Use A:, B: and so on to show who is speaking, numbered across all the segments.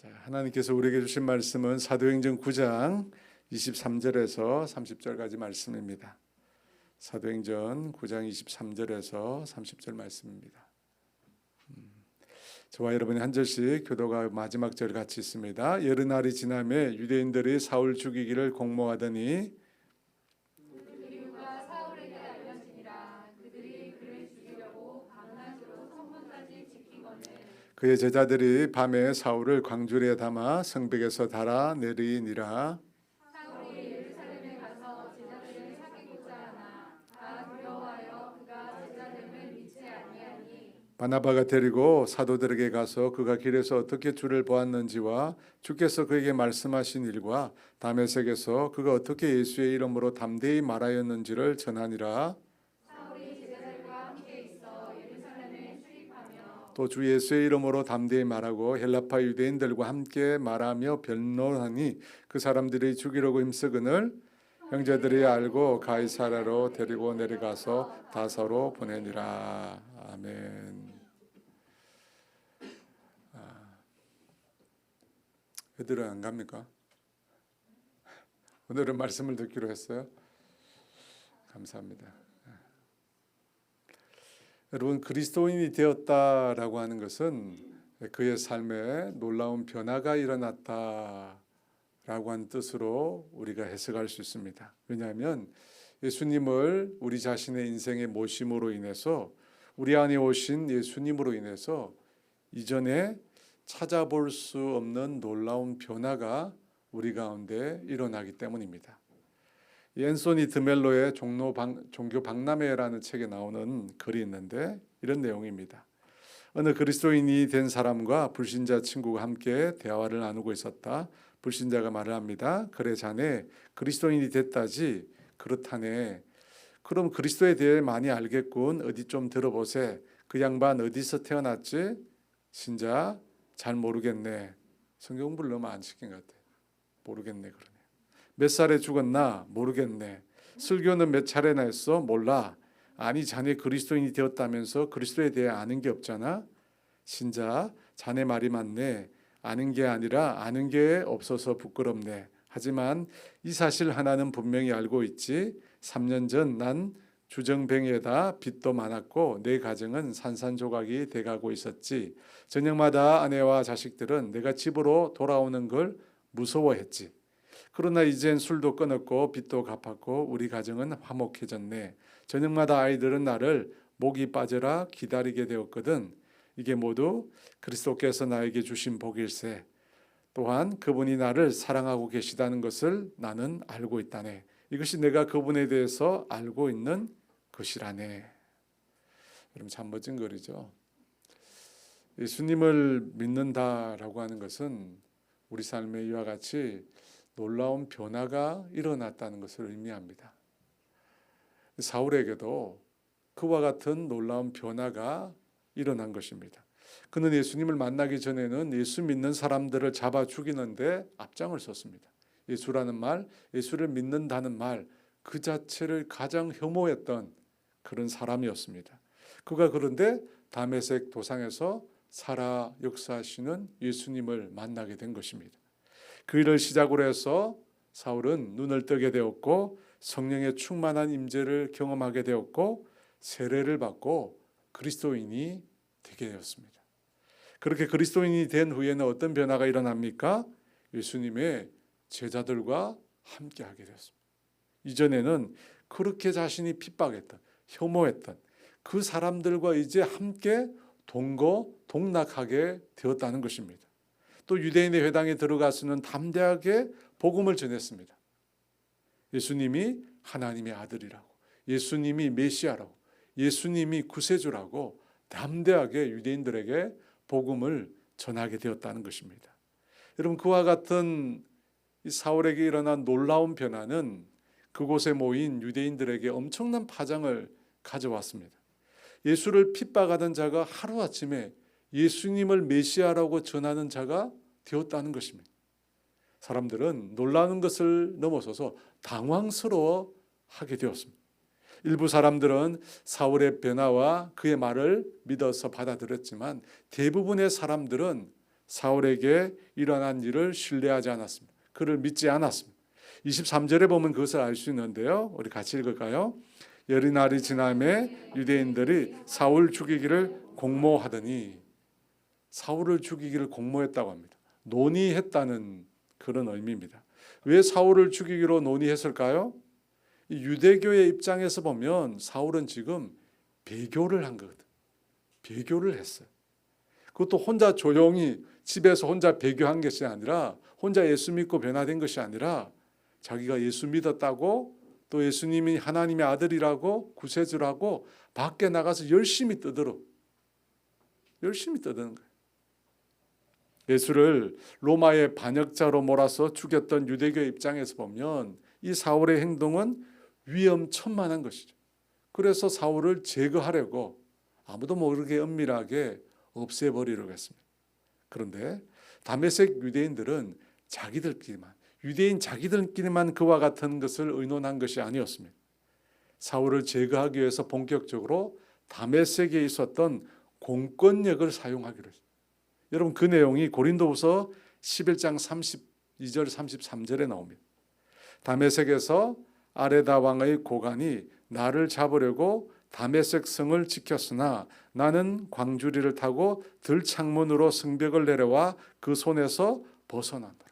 A: 하나님께서 우리에게 주신 말씀은 사도행전 9장 23절에서 30절까지 말씀입니다. 사도행전 9장 23절에서 30절 말씀입니다. 저와 여러분이 한 절씩 교도가 마지막 절 같이 있습니다. 여름날이 지나매 유대인들이 사울 죽이기를 공모하더니 그의 제자들이 밤에 사울을 광주리에 담아 성벽에서 달아 내리니라.
B: 사울이 예루살렘에 가서 제자들을 사귀고자 하나 다 두려워하여 그가 제자됨을 믿지 아니하니
A: 바나바가 데리고 사도들에게 가서 그가 길에서 어떻게 주를 보았는지와 주께서 그에게 말씀하신 일과 다메섹에서 그가 어떻게 예수의 이름으로 담대히 말하였는지를 전하니라. 또 주 예수의 이름으로 담대히 말하고 헬라파 유대인들과 함께 말하며 변론하니 그 사람들이 죽이려고 힘쓰거늘 형제들이 알고 가이사랴로 데리고 내려가서 다사로 보내니라. 아멘. 애들은 안 갑니까? 오늘은 말씀을 듣기로 했어요. 감사합니다. 여러분, 그리스도인이 되었다라고 하는 것은 그의 삶에 놀라운 변화가 일어났다라고 하는 뜻으로 우리가 해석할 수 있습니다. 왜냐하면 예수님을 우리 자신의 인생에 모심으로 인해서 우리 안에 오신 예수님으로 인해서 이전에 찾아볼 수 없는 놀라운 변화가 우리 가운데 일어나기 때문입니다. 앤소니 드멜로의 종교 박람회라는 책에 나오는 글이 있는데 이런 내용입니다. 어느 그리스도인이 된 사람과 불신자 친구가 함께 대화를 나누고 있었다. 불신자가 말을 합니다. 그래 자네 그리스도인이 됐다지? 그렇다네. 그럼 그리스도에 대해 많이 알겠군. 어디 좀 들어보세. 그 양반 어디서 태어났지? 신자 잘 모르겠네. 성경 공부를 너무 안 시킨 것 같아요. 모르겠네 그러네. 몇 살에 죽었나? 모르겠네. 설교는 몇 차례나 했어? 몰라. 아니 자네 그리스도인이 되었다면서 그리스도에 대해 아는 게 없잖아. 신자 자네 말이 맞네. 아는 게 아니라 아는 게 없어서 부끄럽네. 하지만 이 사실 하나는 분명히 알고 있지. 3년 전 난 주정뱅이에다 빚도 많았고 내 가정은 산산조각이 돼가고 있었지. 저녁마다 아내와 자식들은 내가 집으로 돌아오는 걸 무서워했지. 그러나 이젠 술도 끊었고 빚도 갚았고 우리 가정은 화목해졌네. 저녁마다 아이들은 나를 목이 빠져라 기다리게 되었거든. 이게 모두 그리스도께서 나에게 주신 복일세. 또한 그분이 나를 사랑하고 계시다는 것을 나는 알고 있다네. 이것이 내가 그분에 대해서 알고 있는 것이라네. 여러분 참 멋진 글이죠. 예수님을 믿는다라고 하는 것은 우리 삶에 이와 같이 놀라운 변화가 일어났다는 것을 의미합니다. 사울에게도 그와 같은 놀라운 변화가 일어난 것입니다. 그는 예수님을 만나기 전에는 예수 믿는 사람들을 잡아 죽이는데 앞장을 섰습니다. 예수라는 말, 예수를 믿는다는 말, 그 자체를 가장 혐오했던 그런 사람이었습니다. 그가 그런데 다메섹 도상에서 살아 역사하시는 예수님을 만나게 된 것입니다. 그 일을 시작으로 해서 사울은 눈을 뜨게 되었고 성령의 충만한 임재를 경험하게 되었고 세례를 받고 그리스도인이 되게 되었습니다. 그렇게 그리스도인이 된 후에는 어떤 변화가 일어납니까? 예수님의 제자들과 함께하게 되었습니다. 이전에는 그렇게 자신이 핍박했던, 혐오했던 그 사람들과 이제 함께 동거동락하게 되었다는 것입니다. 또 유대인의 회당에 들어가서는 담대하게 복음을 전했습니다. 예수님이 하나님의 아들이라고, 예수님이 메시아라고, 예수님이 구세주라고 담대하게 유대인들에게 복음을 전하게 되었다는 것입니다. 여러분 그와 같은 이 사울에게 일어난 놀라운 변화는 그곳에 모인 유대인들에게 엄청난 파장을 가져왔습니다. 예수를 핍박하던 자가 하루아침에 예수님을 메시아라고 전하는 자가 되었다는 것입니다. 사람들은 놀라는 것을 넘어서서 당황스러워하게 되었습니다. 일부 사람들은 사울의 변화와 그의 말을 믿어서 받아들였지만 대부분의 사람들은 사울에게 일어난 일을 신뢰하지 않았습니다. 그를 믿지 않았습니다. 23절에 보면 그것을 알 수 있는데요. 우리 같이 읽을까요? 열이 날이 지남에 유대인들이 사울 죽이기를 공모하더니, 사울을 죽이기를 공모했다고 합니다. 논의했다는 그런 의미입니다. 왜 사울을 죽이기로 논의했을까요? 이 유대교의 입장에서 보면 사울은 지금 배교를 한 거거든. 배교를 했어요. 그것도 혼자 조용히 집에서 혼자 배교한 것이 아니라, 혼자 예수 믿고 변화된 것이 아니라, 자기가 예수 믿었다고, 또 예수님이 하나님의 아들이라고 구세주라고 밖에 나가서 열심히 떠드는 거예요. 예수를 로마의 반역자로 몰아서 죽였던 유대교 입장에서 보면 이 사울의 행동은 위험천만한 것이죠. 그래서 사울을 제거하려고 아무도 모르게 은밀하게 없애버리려고 했습니다. 그런데 다메섹 유대인들은 유대인 자기들끼리만 그와 같은 것을 의논한 것이 아니었습니다. 사울을 제거하기 위해서 본격적으로 다메섹에 있었던 공권력을 사용하기로 했습니다. 여러분, 그 내용이 고린도후서 11장 32절 33절에 나옵니다. 다메섹에서 아레다 왕의 고관이 나를 잡으려고 다메섹 성을 지켰으나 나는 광주리를 타고 들창문으로 성벽을 내려와 그 손에서 벗어난다.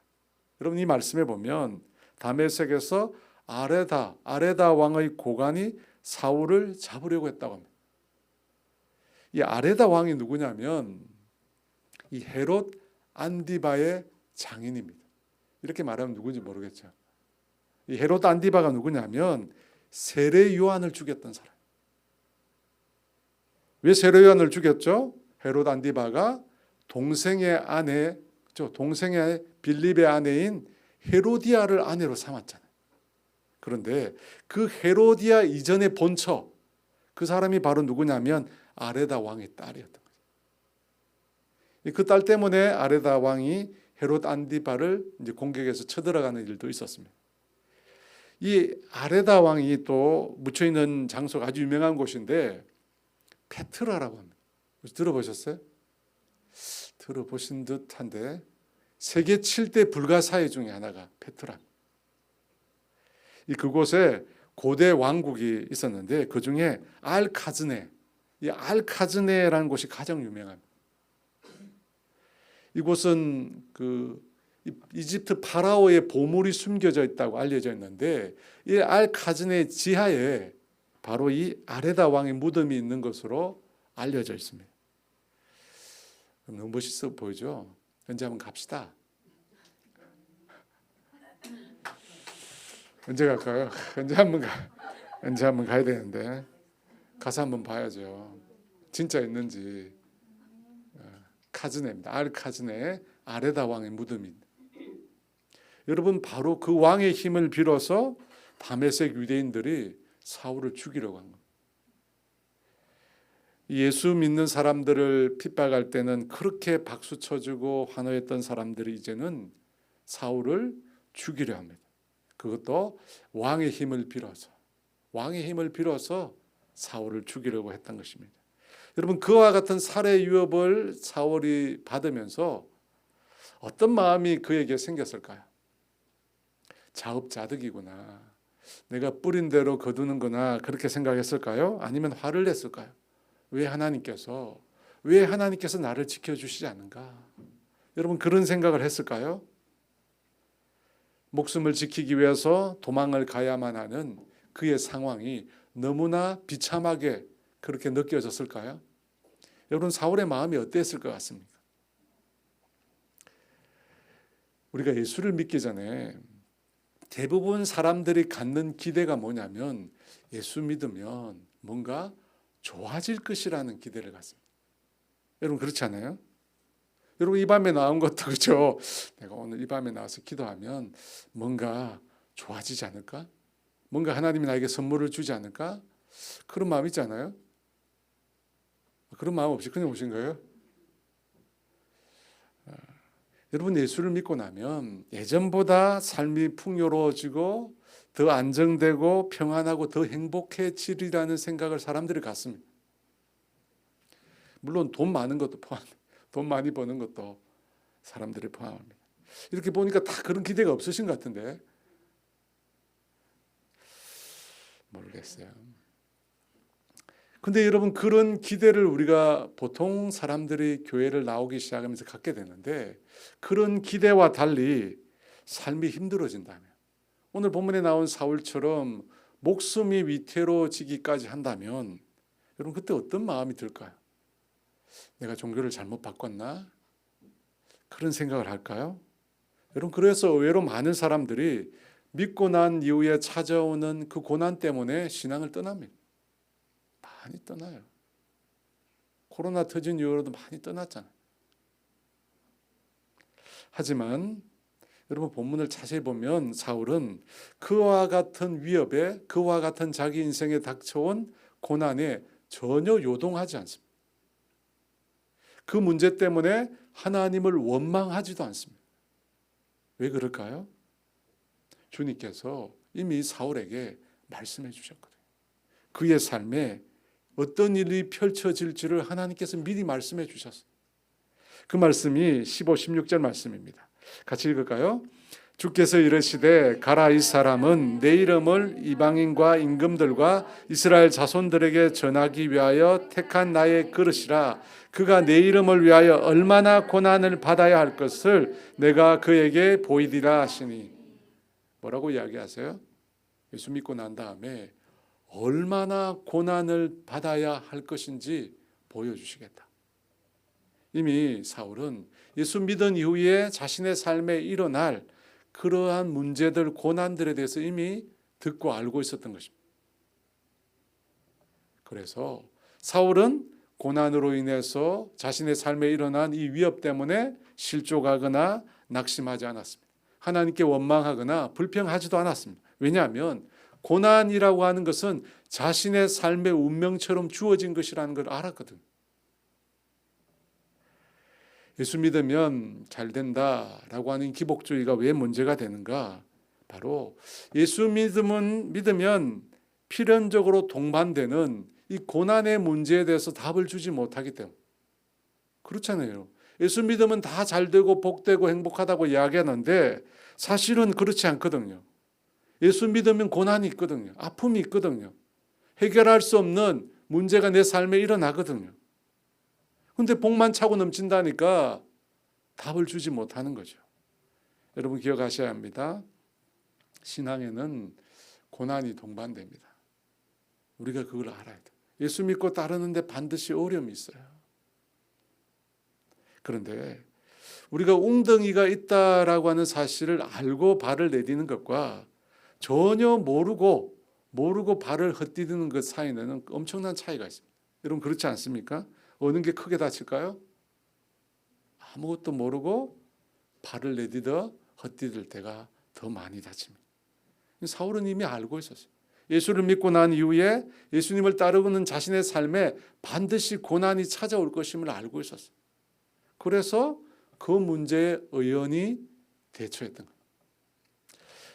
A: 여러분, 이 말씀에 보면 다메섹에서 아레다 왕의 고관이 사울을 잡으려고 했다고 합니다. 이 아레다 왕이 누구냐면 이 헤롯 안디바의 장인입니다. 이렇게 말하면 누군지 모르겠죠. 이 헤롯 안디바가 누구냐면 세례 요한을 죽였던 사람. 왜 세례 요한을 죽였죠? 헤롯 안디바가 동생의 빌립의 아내인 헤로디아를 아내로 삼았잖아요. 그런데 그 헤로디아 이전의 본처, 그 사람이 바로 누구냐면 아레다 왕의 딸이었던 거죠. 그 딸 때문에 아레다 왕이 헤롯 안디바를 이제 공격해서 쳐들어가는 일도 있었습니다. 이 아레다 왕이 또 묻혀 있는 장소가 아주 유명한 곳인데 페트라라고 합니다. 들어보셨어요? 들어보신 듯한데 세계 7대 불가사의 중에 하나가 페트라. 그곳에 고대 왕국이 있었는데 그 중에 이 알카즈네라는 곳이 가장 유명합니다. 이곳은 그 이집트 파라오의 보물이 숨겨져 있다고 알려져 있는데 이 알카즈네 지하에 바로 이 아레다 왕의 무덤이 있는 것으로 알려져 있습니다. 너무 멋있어 보이죠? 언제 한번 갑시다. 언제 갈까요? 언제 한번 가야 되는데 가서 한번 봐야죠. 진짜 있는지. 카즈네입니다. 알카즈네 아레다 왕의 무덤입니다. 여러분, 바로 그 왕의 힘을 빌어서 다메섹 유대인들이 사울을 죽이려고 한 겁니다. 예수 믿는 사람들을 핍박할 때는 그렇게 박수 쳐주고 환호했던 사람들이 이제는 사울을 죽이려 합니다. 그것도 왕의 힘을 빌어서 사울을 죽이려고 했던 것입니다. 여러분, 그와 같은 살해 위협을 사울이 받으면서 어떤 마음이 그에게 생겼을까요? 자업자득이구나, 내가 뿌린 대로 거두는구나, 그렇게 생각했을까요? 아니면 화를 냈을까요? 왜 하나님께서 나를 지켜주시지 않는가? 여러분, 그런 생각을 했을까요? 목숨을 지키기 위해서 도망을 가야만 하는 그의 상황이 너무나 비참하게 그렇게 느껴졌을까요? 여러분, 사울의 마음이 어땠을 것 같습니까? 우리가 예수를 믿기 전에 대부분 사람들이 갖는 기대가 뭐냐면 예수 믿으면 뭔가 좋아질 것이라는 기대를 갖습니다. 여러분, 그렇지 않아요? 여러분, 이 밤에 나온 것도 그렇죠. 내가 오늘 이 밤에 나와서 기도하면 뭔가 좋아지지 않을까? 뭔가 하나님이 나에게 선물을 주지 않을까? 그런 마음 있지 않아요? 그런 마음 없이 그냥 오신 거예요? 여러분, 예수를 믿고 나면 예전보다 삶이 풍요로워지고 더 안정되고 평안하고 더 행복해지리라는 생각을 사람들이 갖습니다. 물론 돈 많은 것도 포함, 돈 많이 버는 것도 사람들이 포함합니다. 이렇게 보니까 다 그런 기대가 없으신 것 같은데 모르겠어요. 근데 여러분, 그런 기대를 우리가 보통 사람들이 교회를 나오기 시작하면서 갖게 되는데, 그런 기대와 달리 삶이 힘들어진다면, 오늘 본문에 나온 사울처럼 목숨이 위태로워지기까지 한다면 여러분, 그때 어떤 마음이 들까요? 내가 종교를 잘못 바꿨나? 그런 생각을 할까요? 여러분, 그래서 의외로 많은 사람들이 믿고 난 이후에 찾아오는 그 고난 때문에 신앙을 떠납니다. 많이 떠나요. 코로나 터진 이후로도 많이 떠났잖아요. 하지만 여러분, 본문을 자세히 보면 사울은 그와 같은 위협에, 그와 같은 자기 인생에 닥쳐온 고난에 전혀 요동하지 않습니다. 그 문제 때문에 하나님을 원망하지도 않습니다. 왜 그럴까요? 주님께서 이미 사울에게 말씀해 주셨거든요. 그의 삶에 어떤 일이 펼쳐질지를 하나님께서 미리 말씀해 주셨어요. 그 말씀이 15, 16절 말씀입니다. 같이 읽을까요? 주께서 이르시되 가라, 이 사람은 내 이름을 이방인과 임금들과 이스라엘 자손들에게 전하기 위하여 택한 나의 그릇이라. 그가 내 이름을 위하여 얼마나 고난을 받아야 할 것을 내가 그에게 보이리라 하시니. 뭐라고 이야기하세요? 예수 믿고 난 다음에 얼마나 고난을 받아야 할 것인지 보여주시겠다. 이미 사울은 예수 믿은 이후에 자신의 삶에 일어날 그러한 문제들, 고난들에 대해서 이미 듣고 알고 있었던 것입니다. 그래서 사울은 고난으로 인해서 자신의 삶에 일어난 이 위협 때문에 실족하거나 낙심하지 않았습니다. 하나님께 원망하거나 불평하지도 않았습니다. 왜냐하면 고난이라고 하는 것은 자신의 삶의 운명처럼 주어진 것이라는 걸 알았거든요. 예수 믿으면 잘 된다라고 하는 기복주의가 왜 문제가 되는가? 바로 예수 믿으면 필연적으로 동반되는 이 고난의 문제에 대해서 답을 주지 못하기 때문에. 그렇잖아요. 예수 믿으면 다 잘되고 복되고 행복하다고 이야기하는데 사실은 그렇지 않거든요. 예수 믿으면 고난이 있거든요. 아픔이 있거든요. 해결할 수 없는 문제가 내 삶에 일어나거든요. 그런데 복만 차고 넘친다니까 답을 주지 못하는 거죠. 여러분, 기억하셔야 합니다. 신앙에는 고난이 동반됩니다. 우리가 그걸 알아야 돼요. 예수 믿고 따르는데 반드시 어려움이 있어요. 그런데 우리가 웅덩이가 있다라고 하는 사실을 알고 발을 내디는 것과 전혀 모르고 발을 헛디디는 것 사이에는 엄청난 차이가 있습니다. 여러분, 그렇지 않습니까? 어느 게 크게 다칠까요? 아무것도 모르고 발을 내디뎌 헛디딜 때가 더 많이 다칩니다. 사울은 이미 알고 있었어요. 예수를 믿고 난 이후에 예수님을 따르고는 자신의 삶에 반드시 고난이 찾아올 것임을 알고 있었어요. 그래서 그 문제에 의연히 대처했던 거예요.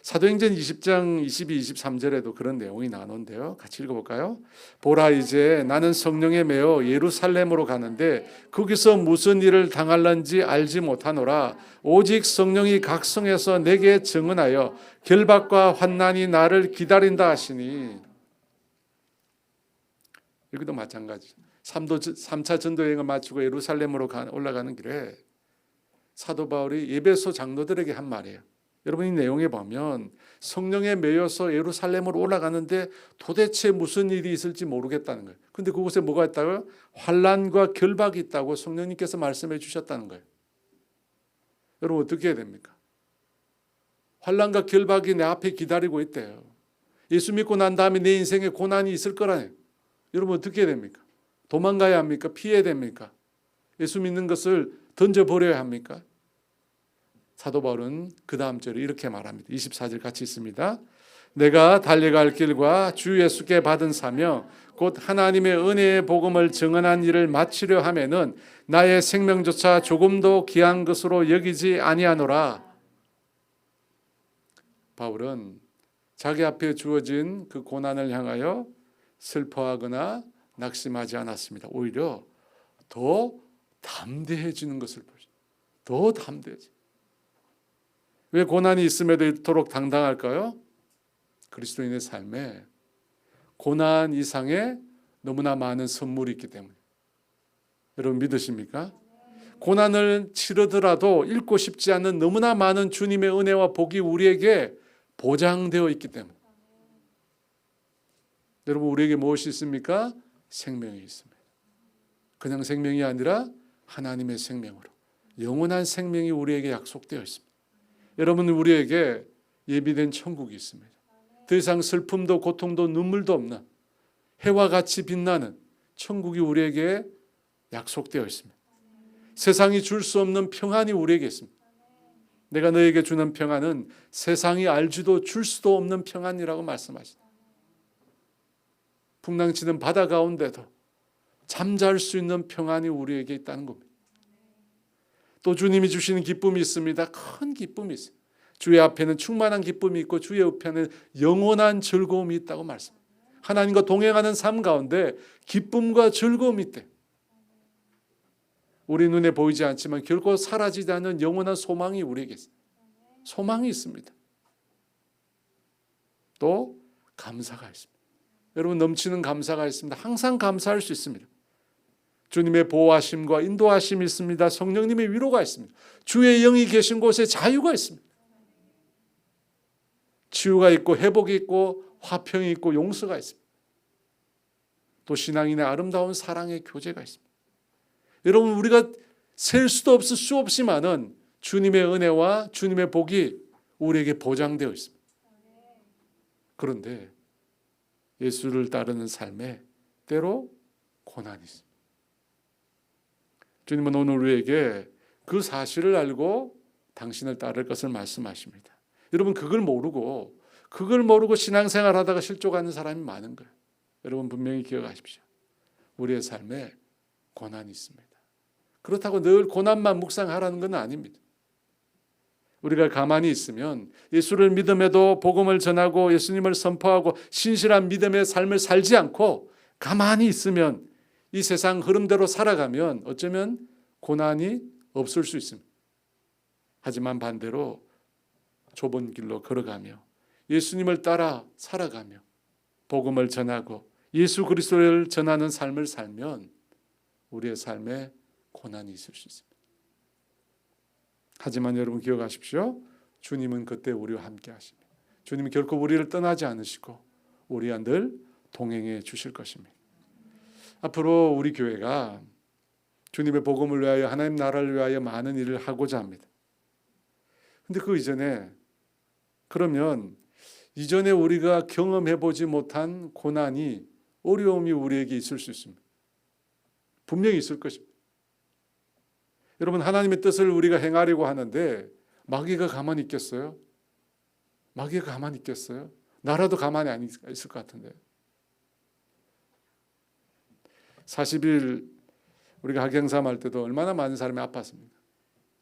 A: 사도행전 20장 22, 23절에도 그런 내용이 나오는데요. 같이 읽어볼까요? 보라, 이제 나는 성령에 매어 예루살렘으로 가는데 거기서 무슨 일을 당할런지 알지 못하노라. 오직 성령이 각성해서 내게 증언하여 결박과 환난이 나를 기다린다 하시니. 여기도 마찬가지. 3차 전도 여행을 마치고 예루살렘으로 올라가는 길에 사도 바울이 에베소 장로들에게 한 말이에요. 여러분, 이 내용에 보면 성령에 매여서 예루살렘으로 올라가는데 도대체 무슨 일이 있을지 모르겠다는 거예요. 그런데 그곳에 뭐가 있다고요? 환난과 결박이 있다고 성령님께서 말씀해 주셨다는 거예요. 여러분, 어떻게 해야 됩니까? 환난과 결박이 내 앞에 기다리고 있대요. 예수 믿고 난 다음에 내 인생에 고난이 있을 거라네요. 여러분, 어떻게 해야 됩니까? 도망가야 합니까? 피해야 됩니까? 예수 믿는 것을 던져버려야 합니까? 사도 바울은 그 다음 절에 이렇게 말합니다. 24절 같이 있습니다. 내가 달려갈 길과 주 예수께 받은 사명 곧 하나님의 은혜의 복음을 증언한 일을 마치려 하면은 나의 생명조차 조금도 귀한 것으로 여기지 아니하노라. 바울은 자기 앞에 주어진 그 고난을 향하여 슬퍼하거나 낙심하지 않았습니다. 오히려 더 담대해지는 것을 보죠. 더 담대해져. 왜 고난이 있음에도 이토록 당당할까요? 그리스도인의 삶에 고난 이상의 너무나 많은 선물이 있기 때문에. 여러분 믿으십니까? 고난을 치르더라도 잃고 싶지 않는 너무나 많은 주님의 은혜와 복이 우리에게 보장되어 있기 때문에. 여러분 우리에게 무엇이 있습니까? 생명이 있습니다. 그냥 생명이 아니라 하나님의 생명으로 영원한 생명이 우리에게 약속되어 있습니다. 여러분 우리에게 예비된 천국이 있습니다. 더 이상 슬픔도 고통도 눈물도 없는 해와 같이 빛나는 천국이 우리에게 약속되어 있습니다. 세상이 줄 수 없는 평안이 우리에게 있습니다. 내가 너에게 주는 평안은 세상이 알지도 줄 수도 없는 평안이라고 말씀하십니다. 풍랑치는 바다 가운데도 잠잘 수 있는 평안이 우리에게 있다는 겁니다. 또 주님이 주시는 기쁨이 있습니다. 큰 기쁨이 있습니다. 주의 앞에는 충만한 기쁨이 있고 주의 옆에는 영원한 즐거움이 있다고 말씀합니다. 하나님과 동행하는 삶 가운데 기쁨과 즐거움이 있대. 우리 눈에 보이지 않지만 결코 사라지지 않는 영원한 소망이 우리에게 있습니다. 소망이 있습니다. 또 감사가 있습니다. 여러분 넘치는 감사가 있습니다. 항상 감사할 수 있습니다. 주님의 보호하심과 인도하심이 있습니다. 성령님의 위로가 있습니다. 주의 영이 계신 곳에 자유가 있습니다. 치유가 있고 회복이 있고 화평이 있고 용서가 있습니다. 또 신앙인의 아름다운 사랑의 교제가 있습니다. 여러분 우리가 셀 수도 없을 수 없이 많은 주님의 은혜와 주님의 복이 우리에게 보장되어 있습니다. 그런데 예수를 따르는 삶에 때로 고난이 있습니다. 주님은 오늘 우리에게 그 사실을 알고 당신을 따를 것을 말씀하십니다. 여러분 그걸 모르고 신앙생활 하다가 실족하는 사람이 많은 거예요. 여러분 분명히 기억하십시오. 우리의 삶에 고난이 있습니다. 그렇다고 늘 고난만 묵상하라는 건 아닙니다. 우리가 가만히 있으면 예수를 믿음에도 복음을 전하고 예수님을 선포하고 신실한 믿음의 삶을 살지 않고 가만히 있으면 이 세상 흐름대로 살아가면 어쩌면 고난이 없을 수 있습니다. 하지만 반대로 좁은 길로 걸어가며 예수님을 따라 살아가며 복음을 전하고 예수 그리스도를 전하는 삶을 살면 우리의 삶에 고난이 있을 수 있습니다. 하지만 여러분 기억하십시오. 주님은 그때 우리와 함께 하십니다. 주님은 결코 우리를 떠나지 않으시고 우리와 늘 동행해 주실 것입니다. 앞으로 우리 교회가 주님의 복음을 위하여 하나님 나라를 위하여 많은 일을 하고자 합니다. 근데 그 이전에 그러면 이전에 우리가 경험해보지 못한 고난이 어려움이 우리에게 있을 수 있습니다. 분명히 있을 것입니다. 여러분 하나님의 뜻을 우리가 행하려고 하는데 마귀가 가만히 있겠어요? 마귀가 가만히 있겠어요? 나라도 가만히 안 있을 것 같은데. 40일 우리가 학경삼 할 때도 얼마나 많은 사람이 아팠습니까?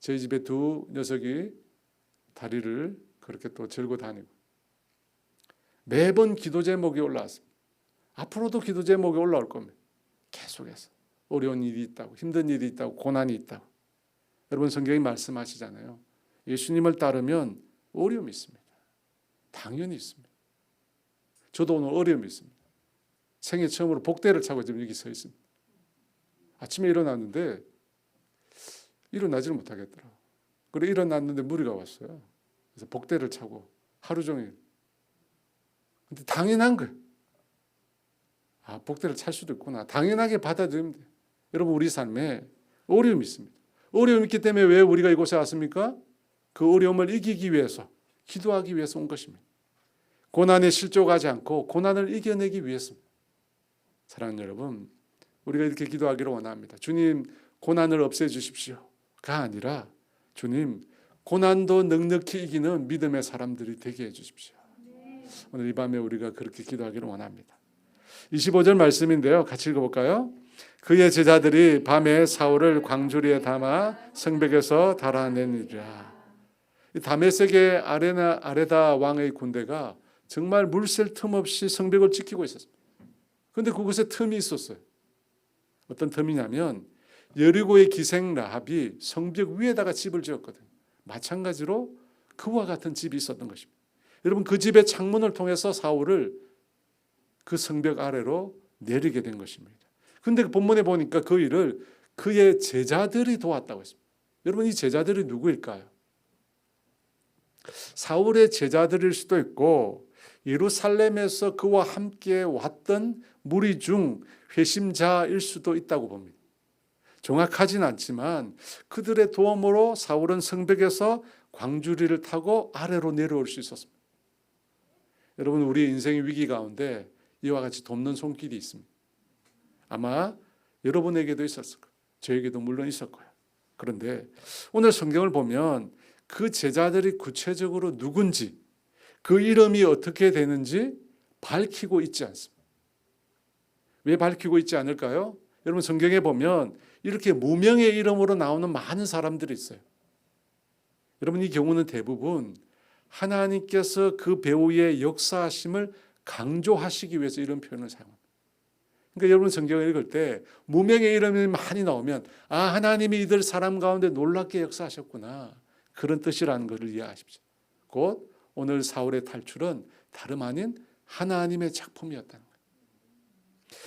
A: 저희 집에 두 녀석이 다리를 그렇게 또 절고 다니고 매번 기도 제목이 올라왔습니다. 앞으로도 기도 제목이 올라올 겁니다. 계속해서 어려운 일이 있다고, 힘든 일이 있다고, 고난이 있다고. 여러분 성경이 말씀하시잖아요. 예수님을 따르면 어려움이 있습니다. 당연히 있습니다. 저도 오늘 어려움이 있습니다. 생애 처음으로 복대를 차고 지금 여기 서 있습니다. 아침에 일어났는데 일어나지를 못하겠더라고요. 그리고 일어났는데 무리가 왔어요. 그래서 복대를 차고 하루 종일. 근데 당연한 거예요. 아, 복대를 찰 수도 있구나. 당연하게 받아들이면 돼요. 여러분 우리 삶에 어려움이 있습니다. 어려움이 있기 때문에 왜 우리가 이곳에 왔습니까? 그 어려움을 이기기 위해서, 기도하기 위해서 온 것입니다. 고난에 실족하지 않고 고난을 이겨내기 위해서입니다. 사랑하는 여러분, 우리가 이렇게 기도하기를 원합니다. 주님, 고난을 없애주십시오가 아니라 주님, 고난도 넉넉히 이기는 믿음의 사람들이 되게 해주십시오. 오늘 이 밤에 우리가 그렇게 기도하기를 원합니다. 25절 말씀인데요. 같이 읽어볼까요? 그의 제자들이 밤에 사울을 광주리에 담아 성벽에서 달아내니라. 다메섹의 아레다 왕의 군대가 정말 물샐 틈 없이 성벽을 지키고 있었습니다. 그런데 그곳에 틈이 있었어요. 어떤 틈이냐면 여리고의 기생 라합이 성벽 위에다가 집을 지었거든요. 마찬가지로 그와 같은 집이 있었던 것입니다. 여러분, 그 집의 창문을 통해서 사울을 그 성벽 아래로 내리게 된 것입니다. 그런데 본문에 보니까 그 일을 그의 제자들이 도왔다고 했습니다. 여러분, 이 제자들이 누구일까요? 사울의 제자들일 수도 있고 예루살렘에서 그와 함께 왔던 무리 중 회심자일 수도 있다고 봅니다. 정확하진 않지만 그들의 도움으로 사울은 성벽에서 광주리를 타고 아래로 내려올 수 있었습니다. 여러분, 우리 인생의 위기 가운데 이와 같이 돕는 손길이 있습니다. 아마 여러분에게도 있었을 거예요. 저에게도 물론 있을 거예요. 그런데 오늘 성경을 보면 그 제자들이 구체적으로 누군지, 그 이름이 어떻게 되는지 밝히고 있지 않습니다. 왜 밝히고 있지 않을까요? 여러분, 성경에 보면 이렇게 무명의 이름으로 나오는 많은 사람들이 있어요. 여러분, 이 경우는 대부분 하나님께서 그 배우의 역사하심을 강조하시기 위해서 이런 표현을 사용합니다. 그러니까 여러분, 성경을 읽을 때 무명의 이름이 많이 나오면 하나님이 이들 사람 가운데 놀랍게 역사하셨구나, 그런 뜻이라는 것을 이해하십시오. 곧 오늘 사울의 탈출은 다름 아닌 하나님의 작품이었다는 거예요.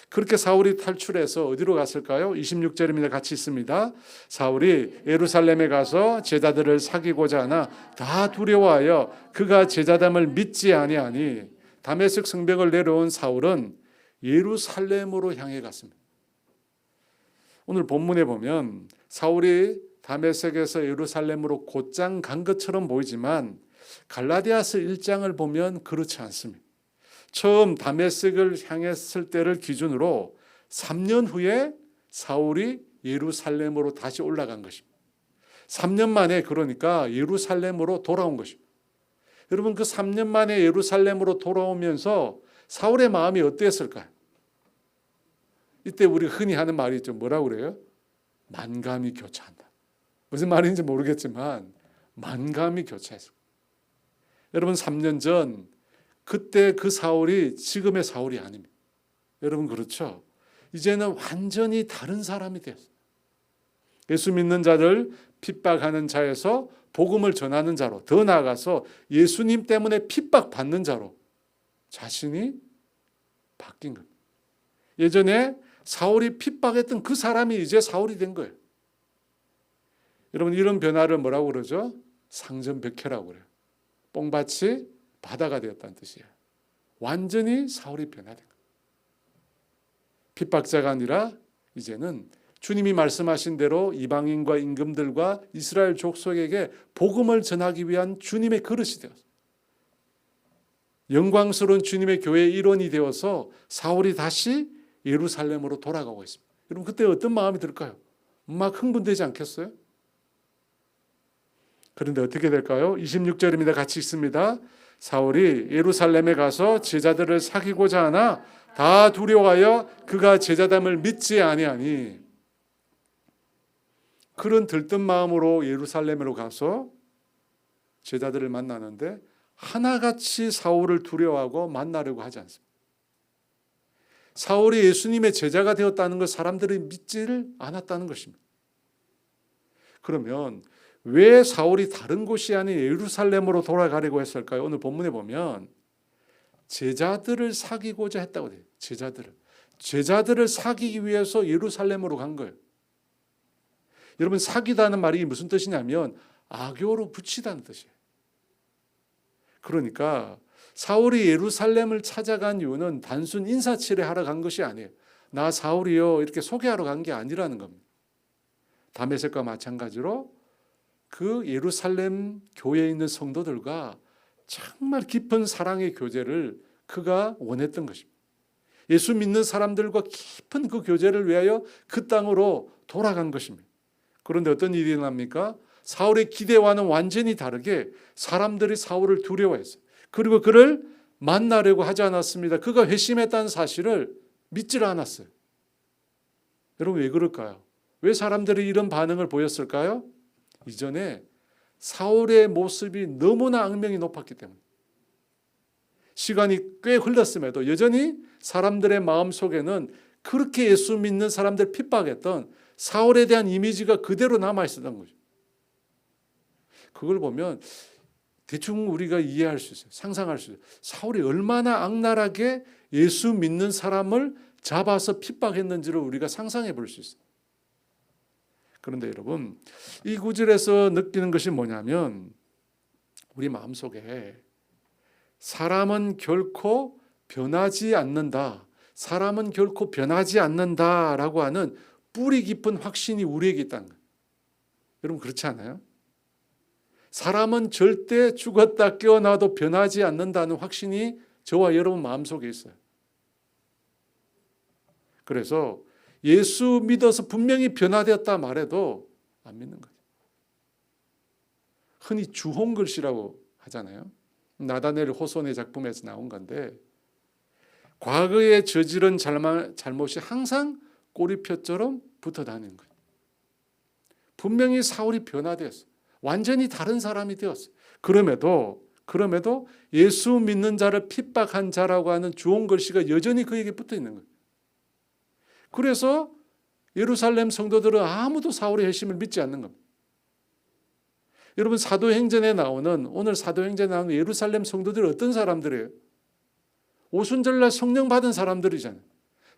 A: 그렇게 사울이 탈출해서 어디로 갔을까요? 26절입니다. 같이 있습니다. 사울이 예루살렘에 가서 제자들을 사귀고자 하나 다 두려워하여 그가 제자됨을 믿지 아니하니 다메섹 성벽을 내려온 사울은 예루살렘으로 향해 갔습니다. 오늘 본문에 보면 사울이 다메섹에서 예루살렘으로 곧장 간 것처럼 보이지만 갈라디아서 1장을 보면 그렇지 않습니다. 처음 다메섹을 향했을 때를 기준으로 3년 후에 사울이 예루살렘으로 다시 올라간 것입니다. 3년 만에, 그러니까 예루살렘으로 돌아온 것입니다. 여러분, 그 3년 만에 예루살렘으로 돌아오면서 사울의 마음이 어땠을까요? 이때 우리가 흔히 하는 말이 있죠. 뭐라고 그래요? 만감이 교차한다. 무슨 말인지 모르겠지만 만감이 교차했어요. 여러분, 3년 전 그때 그 사울이 지금의 사울이 아닙니다. 여러분, 그렇죠? 이제는 완전히 다른 사람이 되었어요. 예수 믿는 자를 핍박하는 자에서 복음을 전하는 자로, 더 나아가서 예수님 때문에 핍박받는 자로 자신이 바뀐 겁니다. 예전에 사울이 핍박했던 그 사람이 이제 사울이 된 거예요. 여러분, 이런 변화를 뭐라고 그러죠? 상전벽해라고 그래요. 뽕밭이 바다가 되었다는 뜻이에요. 완전히 사울이 변화된 거예요. 핍박자가 아니라 이제는 주님이 말씀하신 대로 이방인과 임금들과 이스라엘 족속에게 복음을 전하기 위한 주님의 그릇이 되었어요. 영광스러운 주님의 교회의 일원이 되어서 사울이 다시 예루살렘으로 돌아가고 있습니다. 여러분, 그때 어떤 마음이 들까요? 막 흥분되지 않겠어요? 그런데 어떻게 될까요? 26절입니다. 같이 있습니다. 사울이 예루살렘에 가서 제자들을 사귀고자 하나 다 두려워하여 그가 제자됨을 믿지 아니하니, 그런 들뜬 마음으로 예루살렘으로 가서 제자들을 만나는데 하나같이 사울을 두려워하고 만나려고 하지 않습니다. 사울이 예수님의 제자가 되었다는 걸 사람들이 믿지를 않았다는 것입니다. 그러면 왜 사울이 다른 곳이 아닌 예루살렘으로 돌아가려고 했을까요? 오늘 본문에 보면 제자들을 사귀고자 했다고 돼요. 제자들을 사귀기 위해서 예루살렘으로 간 거예요. 여러분, 사귀다는 말이 무슨 뜻이냐면 악교로 붙이다는 뜻이에요. 그러니까 사울이 예루살렘을 찾아간 이유는 단순 인사치레 하러 간 것이 아니에요. 나 사울이요 이렇게 소개하러 간 게 아니라는 겁니다. 다메섹과 마찬가지로 그 예루살렘 교회에 있는 성도들과 정말 깊은 사랑의 교제를 그가 원했던 것입니다. 예수 믿는 사람들과 깊은 그 교제를 위하여 그 땅으로 돌아간 것입니다. 그런데 어떤 일이 일어납니까? 사울의 기대와는 완전히 다르게 사람들이 사울을 두려워했어요. 그리고 그를 만나려고 하지 않았습니다. 그가 회심했다는 사실을 믿지를 않았어요. 여러분, 왜 그럴까요? 왜 사람들이 이런 반응을 보였을까요? 이전에 사울의 모습이 너무나 악명이 높았기 때문에. 시간이 꽤 흘렀음에도 여전히 사람들의 마음속에는 그렇게 예수 믿는 사람들 핍박했던 사울에 대한 이미지가 그대로 남아 있었던 거죠. 그걸 보면 대충 우리가 이해할 수 있어요. 상상할 수 있어요. 사울이 얼마나 악랄하게 예수 믿는 사람을 잡아서 핍박했는지를 우리가 상상해 볼 수 있어요. 그런데 여러분, 이 구절에서 느끼는 것이 뭐냐면 우리 마음속에 사람은 결코 변하지 않는다. 사람은 결코 변하지 않는다라고 하는 뿌리 깊은 확신이 우리에게 있다는 거예요. 여러분 그렇지 않아요? 사람은 절대 죽었다 깨어나도 변하지 않는다는 확신이 저와 여러분 마음속에 있어요. 그래서 예수 믿어서 분명히 변화되었다 말해도 안 믿는 거죠. 흔히 주홍글씨라고 하잖아요. 나다넬 호손의 작품에서 나온 건데 과거에 저지른 잘못이 항상 꼬리표처럼 붙어 다니는 거예요. 분명히 사울이 변화되었어. 완전히 다른 사람이 되었어. 그럼에도 예수 믿는 자를 핍박한 자라고 하는 주홍글씨가 여전히 그에게 붙어 있는 거예요. 그래서 예루살렘 성도들은 아무도 사울의 핵심을 믿지 않는 겁니다. 여러분 오늘 사도행전에 나오는 예루살렘 성도들이 어떤 사람들이에요? 오순절날 성령 받은 사람들이잖아요.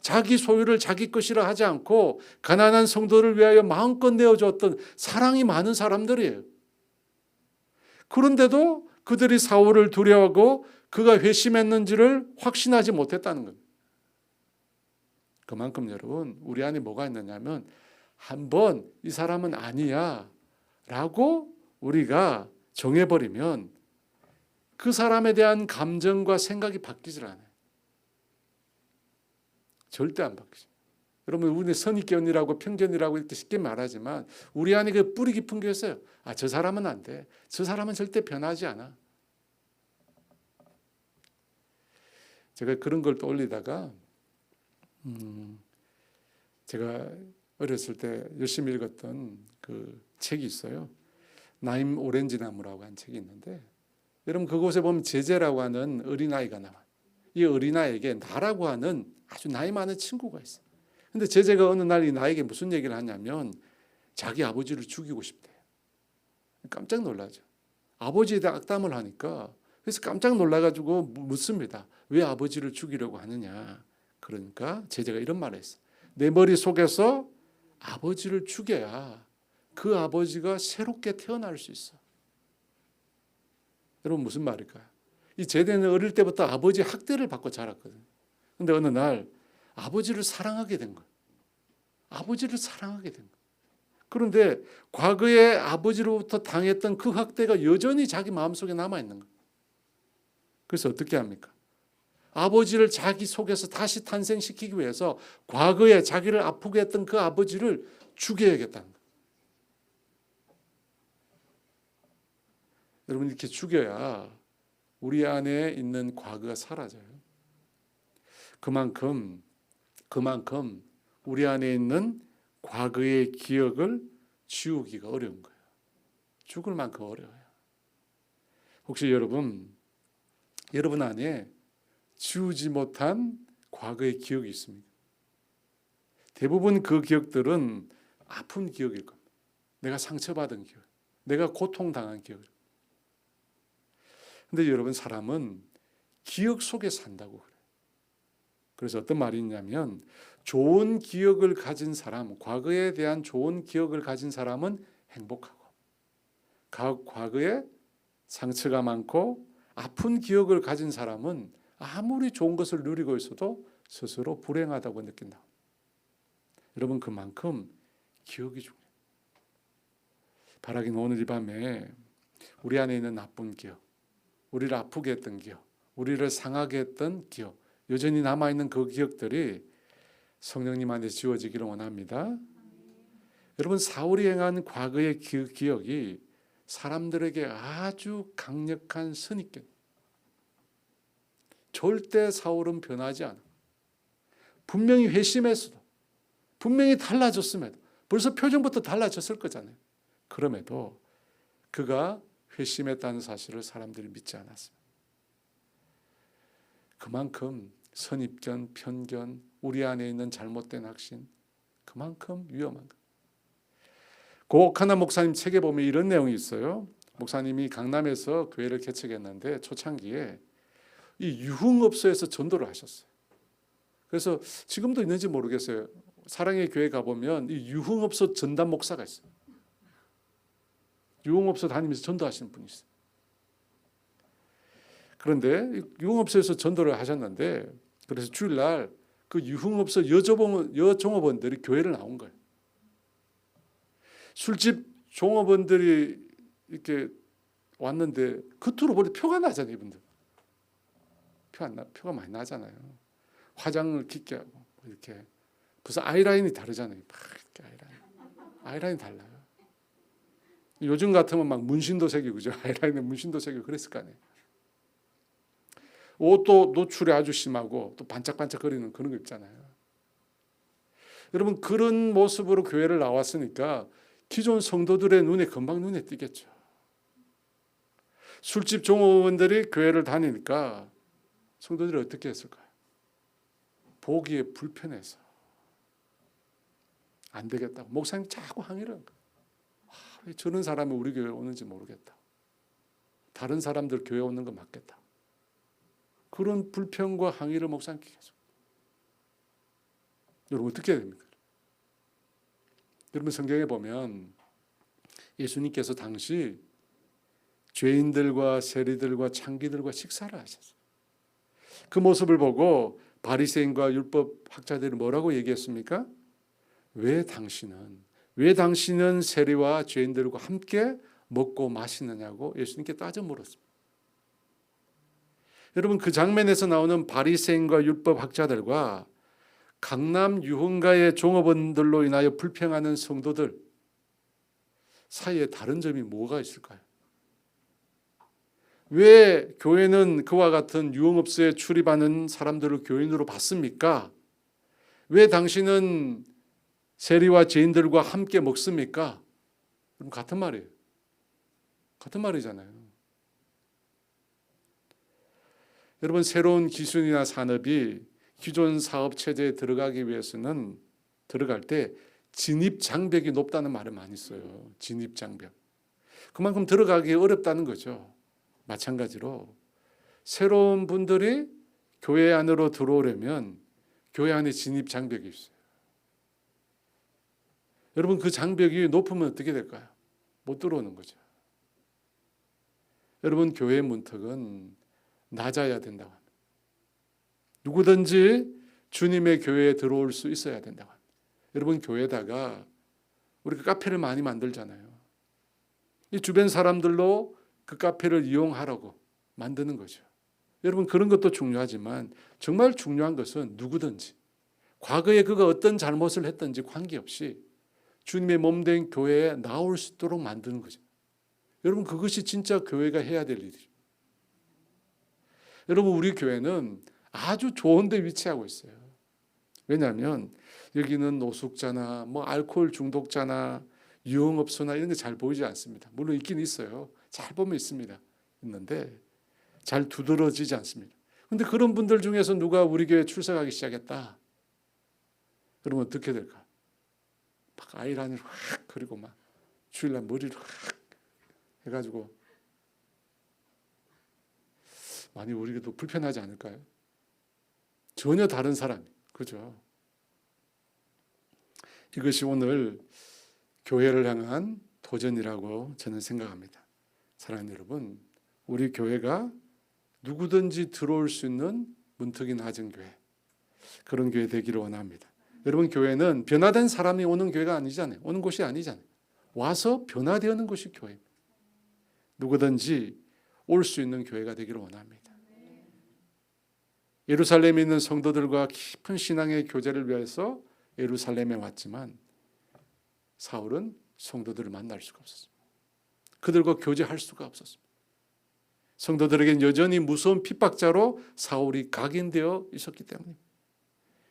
A: 자기 소유를 자기 것이라 하지 않고 가난한 성도를 위하여 마음껏 내어줬던 사랑이 많은 사람들이에요. 그런데도 그들이 사울을 두려워하고 그가 회심했는지를 확신하지 못했다는 겁니다. 그만큼 여러분 우리 안에 뭐가 있느냐면 한번 이 사람은 아니야 라고 우리가 정해버리면 그 사람에 대한 감정과 생각이 바뀌질 않아요. 절대 안 바뀌죠. 여러분 우리는 선입견이라고 편견이라고 이렇게 쉽게 말하지만 우리 안에 그 뿌리 깊은 게 있어요. 저 사람은 안 돼. 저 사람은 절대 변하지 않아. 제가 그런 걸 떠올리다가 제가 어렸을 때 열심히 읽었던 그 책이 있어요. 나임 오렌지 나무라고 한 책이 있는데 여러분 그곳에 보면 제재라고 하는 어린아이가 나와요. 이 어린아이에게 나라고 하는 아주 나이 많은 친구가 있어요. 근데 제재가 어느 날 이 나에게 무슨 얘기를 하냐면 자기 아버지를 죽이고 싶대요. 깜짝 놀라죠. 아버지에 대해 악담을 하니까 그래서 깜짝 놀라가지고 묻습니다. 왜 아버지를 죽이려고 하느냐. 그러니까 제재가 이런 말을 했어요. 내 머릿속에서 아버지를 죽여야 그 아버지가 새롭게 태어날 수 있어. 여러분 무슨 말일까요? 이 제대는 어릴 때부터 아버지 학대를 받고 자랐거든요. 그런데 어느 날 아버지를 사랑하게 된 거예요. 아버지를 사랑하게 된 거예요. 그런데 과거에 아버지로부터 당했던 그 학대가 여전히 자기 마음속에 남아있는 거예요. 그래서 어떻게 합니까? 아버지를 자기 속에서 다시 탄생시키기 위해서 과거에 자기를 아프게 했던 그 아버지를 죽여야겠다는 거예요. 여러분 이렇게 죽여야 우리 안에 있는 과거가 사라져요. 그만큼 우리 안에 있는 과거의 기억을 지우기가 어려운 거예요. 죽을 만큼 어려워요. 혹시 여러분 안에 지우지 못한 과거의 기억이 있습니까? 대부분 그 기억들은 아픈 기억일 겁니다. 내가 상처받은 기억, 내가 고통당한 기억. 근데 여러분 사람은 기억 속에 산다고 그래요. 그래서 어떤 말이 있냐면 좋은 기억을 가진 사람, 과거에 대한 좋은 기억을 가진 사람은 행복하고 과거에 상처가 많고 아픈 기억을 가진 사람은 아무리 좋은 것을 누리고 있어도 스스로 불행하다고 느낀다. 여러분 그만큼 기억이 중요해요. 바라기는 오늘 이 밤에 우리 안에 있는 나쁜 기억, 우리를 아프게 했던 기억, 우리를 상하게 했던 기억, 여전히 남아있는 그 기억들이 성령님 안에 지워지기를 원합니다. 여러분 사울이 행한 과거의 기억이 사람들에게 아주 강력한 선입견. 절대 사울은 변하지 않아. 분명히 회심했어도, 분명히 달라졌음에도, 벌써 표정부터 달라졌을 거잖아요. 그럼에도 그가 회심했다는 사실을 사람들이 믿지 않았습니다. 그만큼 선입견, 편견, 우리 안에 있는 잘못된 확신, 그만큼 위험한 거예요. 고오카나 목사님 책에 보면 이런 내용이 있어요. 목사님이 강남에서 교회를 개척했는데 초창기에 이 유흥업소에서 전도를 하셨어요. 그래서 지금도 있는지 모르겠어요. 사랑의 교회 가보면 이 유흥업소 전담 목사가 있어요. 유흥업소 다니면서 전도하시는 분이 있어요. 그런데 유흥업소에서 전도를 하셨는데 그래서 주일날 그 유흥업소 여종업원들이 교회를 나온 거예요. 술집 종업원들이 이렇게 왔는데 겉으로 보니 표가 나잖아요. 이분들 표가 많이 나잖아요. 화장을 깊게 하고 이렇게 벌써 아이라인이 다르잖아요. 막 이렇게 아이라인이 달라요. 요즘 같으면 막 문신도 새기고 그죠? 아이라인에 문신도 새기고 그랬을 거 아니에요. 옷도 노출이 아주 심하고 또 반짝반짝거리는 그런 거 입잖아요. 여러분 그런 모습으로 교회를 나왔으니까 기존 성도들의 눈에 금방 눈에 띄겠죠. 술집 종업원들이 교회를 다니니까 성도들이 어떻게 했을까요? 보기에 불편해서 안 되겠다고 목사님 자꾸 항의를 한 거예요. 왜 저런 사람이 우리 교회에 오는지 모르겠다. 다른 사람들 교회 오는 거 맞겠다. 그런 불평과 항의를 목사님께 계속. 여러분 어떻게 해야 됩니까? 여러분 성경에 보면 예수님께서 당시 죄인들과 세리들과 창기들과 식사를 하셨어요. 그 모습을 보고 바리새인과 율법 학자들이 뭐라고 얘기했습니까? 왜 당신은 세리와 죄인들과 함께 먹고 마시느냐고 예수님께 따져 물었습니다. 여러분 그 장면에서 나오는 바리새인과 율법 학자들과 강남 유흥가의 종업원들로 인하여 불평하는 성도들 사이에 다른 점이 뭐가 있을까요? 왜 교회는 그와 같은 유흥업소에 출입하는 사람들을 교인으로 받습니까? 왜 당신은 세리와 죄인들과 함께 먹습니까? 그럼 같은 말이에요. 같은 말이잖아요. 여러분 새로운 기술이나 산업이 기존 사업 체제에 들어가기 위해서는 들어갈 때 진입 장벽이 높다는 말을 많이 써요. 진입 장벽. 그만큼 들어가기 어렵다는 거죠. 마찬가지로 새로운 분들이 교회 안으로 들어오려면 교회 안에 진입 장벽이 있어요. 여러분 그 장벽이 높으면 어떻게 될까요? 못 들어오는 거죠. 여러분 교회의 문턱은 낮아야 된다고 합니다. 누구든지 주님의 교회에 들어올 수 있어야 된다고 합니다. 여러분 교회에다가 우리가 카페를 많이 만들잖아요. 이 주변 사람들로 그 카페를 이용하라고 만드는 거죠. 여러분 그런 것도 중요하지만 정말 중요한 것은 누구든지 과거에 그가 어떤 잘못을 했든지 관계없이 주님의 몸된 교회에 나올 수 있도록 만드는 거죠. 여러분 그것이 진짜 교회가 해야 될 일이죠. 여러분 우리 교회는 아주 좋은 데 위치하고 있어요. 왜냐하면 여기는 노숙자나 알코올 중독자나 유흥업소나 이런 게 잘 보이지 않습니다. 물론 있긴 있어요. 잘 보면 있습니다. 있는데 잘 두드러지지 않습니다. 그런데 그런 분들 중에서 누가 우리 교회에 출석하기 시작했다. 그러면 어떻게 될까? 막 아이라인을 확 그리고 막 주일날 머리를 확 해가지고 많이 우리도 불편하지 않을까요? 전혀 다른 사람, 그죠? 이것이 오늘 교회를 향한 도전이라고 저는 생각합니다. 사랑하는 여러분, 우리 교회가 누구든지 들어올 수 있는 문턱이 낮은 교회, 그런 교회 되기를 원합니다. 여러분 교회는 변화된 사람이 오는 교회가 아니잖아요. 오는 곳이 아니잖아요. 와서 변화되는 것이 교회입니다. 누구든지 올 수 있는 교회가 되기를 원합니다. 예루살렘에 있는 성도들과 깊은 신앙의 교제를 위해서 예루살렘에 왔지만 사울은 성도들을 만날 수가 없었습니다. 그들과 교제할 수가 없었습니다. 성도들에게는 여전히 무서운 핍박자로 사울이 각인되어 있었기 때문입니다.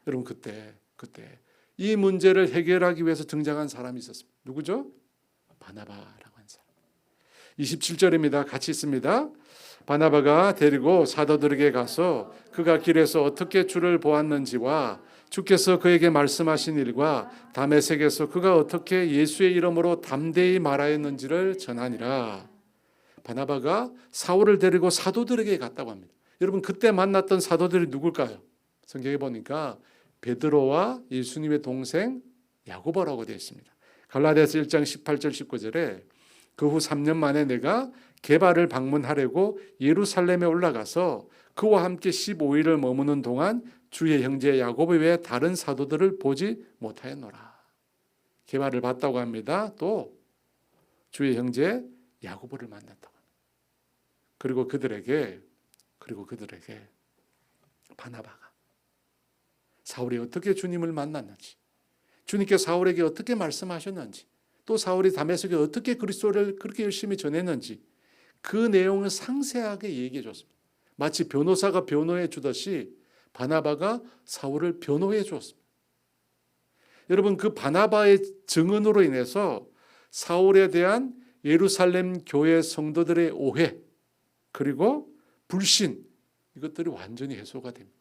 A: 여러분 그때 이 문제를 해결하기 위해서 등장한 사람이 있었습니다. 누구죠? 바나바라고 한 사람. 27절입니다. 같이 있습니다. 바나바가 데리고 사도들에게 가서 그가 길에서 어떻게 주를 보았는지와 주께서 그에게 말씀하신 일과 다메섹에서 그가 어떻게 예수의 이름으로 담대히 말하였는지를 전하니라. 바나바가 사울을 데리고 사도들에게 갔다고 합니다. 여러분 그때 만났던 사도들이 누굴까요? 성경에 보니까 베드로와 예수님의 동생 야고보라고 되어 있습니다. 갈라디아서 1장 18절 19절에 그 후 3년 만에 내가 게바를 방문하려고 예루살렘에 올라가서 그와 함께 15일을 머무는 동안 주의 형제 야고보 외에 다른 사도들을 보지 못하였노라. 게바를 봤다고 합니다. 또 주의 형제 야고보를 만났다고 합니다. 그리고 그들에게 바나바가 사울이 어떻게 주님을 만났는지, 주님께서 사울에게 어떻게 말씀하셨는지, 또 사울이 다메섹에 어떻게 그리스도를 그렇게 열심히 전했는지 그 내용을 상세하게 얘기해 줬습니다. 마치 변호사가 변호해 주듯이 바나바가 사울을 변호해 주었습니다. 여러분 그 바나바의 증언으로 인해서 사울에 대한 예루살렘 교회 성도들의 오해 그리고 불신 이것들이 완전히 해소가 됩니다.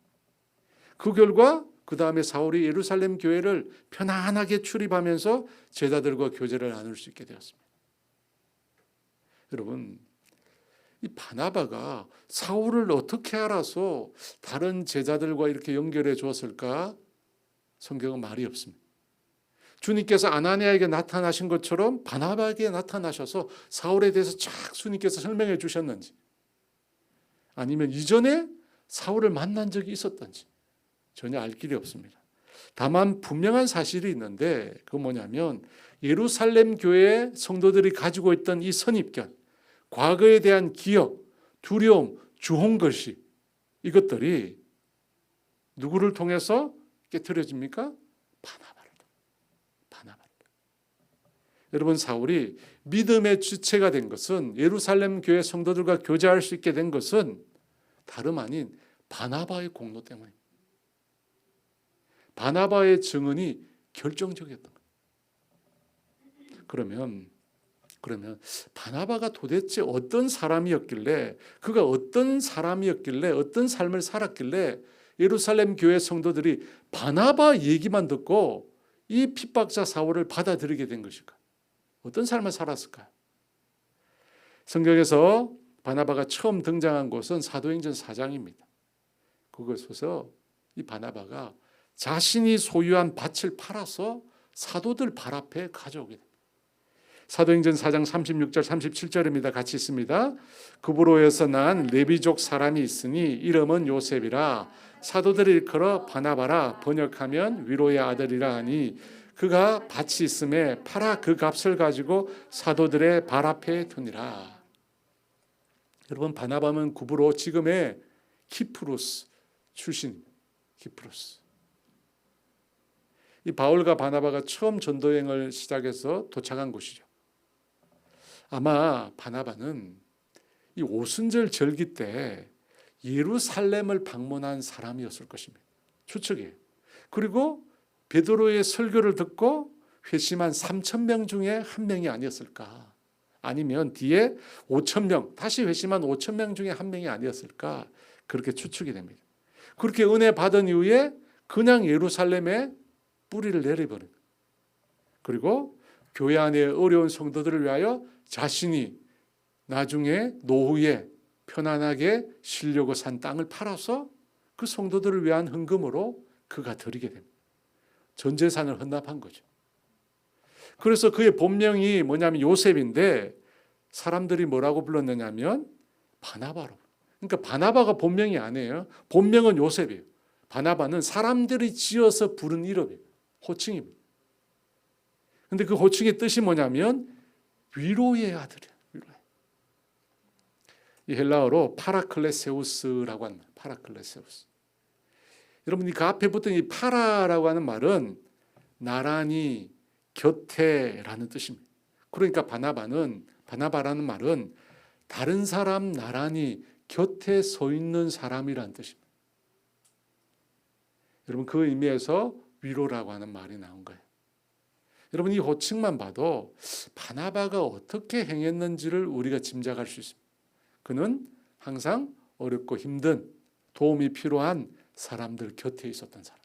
A: 그 결과 그 다음에 사울이 예루살렘 교회를 편안하게 출입하면서 제자들과 교제를 나눌 수 있게 되었습니다. 여러분 이 바나바가 사울을 어떻게 알아서 다른 제자들과 이렇게 연결해 주었을까? 성경은 말이 없습니다. 주님께서 아나니아에게 나타나신 것처럼 바나바에게 나타나셔서 사울에 대해서 쫙 주님께서 설명해 주셨는지, 아니면 이전에 사울을 만난 적이 있었던지 전혀 알 길이 없습니다. 다만 분명한 사실이 있는데 그건 뭐냐면 예루살렘 교회 성도들이 가지고 있던 이 선입견, 과거에 대한 기억, 두려움, 주홍글씨 이것들이 누구를 통해서 깨트려집니까? 바나바를. 여러분 사울이 믿음의 주체가 된 것은, 예루살렘 교회 성도들과 교제할 수 있게 된 것은 다름 아닌 바나바의 공로 때문입니다. 바나바의 증언이 결정적이었던 거예요. 그러면 바나바가 도대체 어떤 사람이었길래, 그가 어떤 사람이었길래, 어떤 삶을 살았길래 예루살렘 교회 성도들이 바나바 얘기만 듣고 이 핍박자 사울을 받아들이게 된 것일까? 어떤 삶을 살았을까요? 성경에서 바나바가 처음 등장한 곳은 사도행전 4장입니다. 그곳에서 이 바나바가 자신이 소유한 밭을 팔아서 사도들 발 앞에 가져오게 됩니다. 사도행전 4장 36절 37절입니다. 같이 있습니다. 그브로에서 난 레위족 사람이 있으니 이름은 요셉이라 사도들이 일컬어 바나바라 번역하면 위로의 아들이라 하니 그가 밭이 있음에 팔아 그 값을 가지고 사도들의 발 앞에 두니라. 여러분 바나바는 구브로 지금의 키프로스 출신입니다. 키프로스. 이 바울과 바나바가 처음 전도여행을 시작해서 도착한 곳이죠. 아마 바나바는 이 오순절 절기 때 예루살렘을 방문한 사람이었을 것입니다. 추측이에요. 그리고 베드로의 설교를 듣고 회심한 3,000명 중에 한 명이 아니었을까? 아니면 뒤에 5,000명, 다시 회심한 5,000명 중에 한 명이 아니었을까? 그렇게 추측이 됩니다. 그렇게 은혜 받은 이후에 그냥 예루살렘에 뿌리를 내려버린, 그리고 교회 안에 어려운 성도들을 위하여 자신이 나중에 노후에 편안하게 쉬려고 산 땅을 팔아서 그 성도들을 위한 헌금으로 그가 드리게 됩니다. 전 재산을 헌납한 거죠. 그래서 그의 본명이 뭐냐면 요셉인데 사람들이 뭐라고 불렀느냐면 바나바로. 그러니까 바나바가 본명이 아니에요. 본명은 요셉이에요. 바나바는 사람들이 지어서 부른 이름이에요. 호칭입니다. 그런데 그 호칭의 뜻이 뭐냐면 위로의 아들이에요. 이 헬라어로 파라클레세우스라고 합니다. 파라클레세우스. 여러분 그 앞에 붙은 이 파라라고 하는 말은 나란히, 곁에라는 뜻입니다. 그러니까 바나바라는 말은 다른 사람 나란히 곁에 서 있는 사람이라는 뜻입니다. 여러분 그 의미에서 위로라고 하는 말이 나온 거예요. 여러분 이 호칭만 봐도 바나바가 어떻게 행했는지를 우리가 짐작할 수 있습니다. 그는 항상 어렵고 힘든, 도움이 필요한 사람들 곁에 있었던 사람.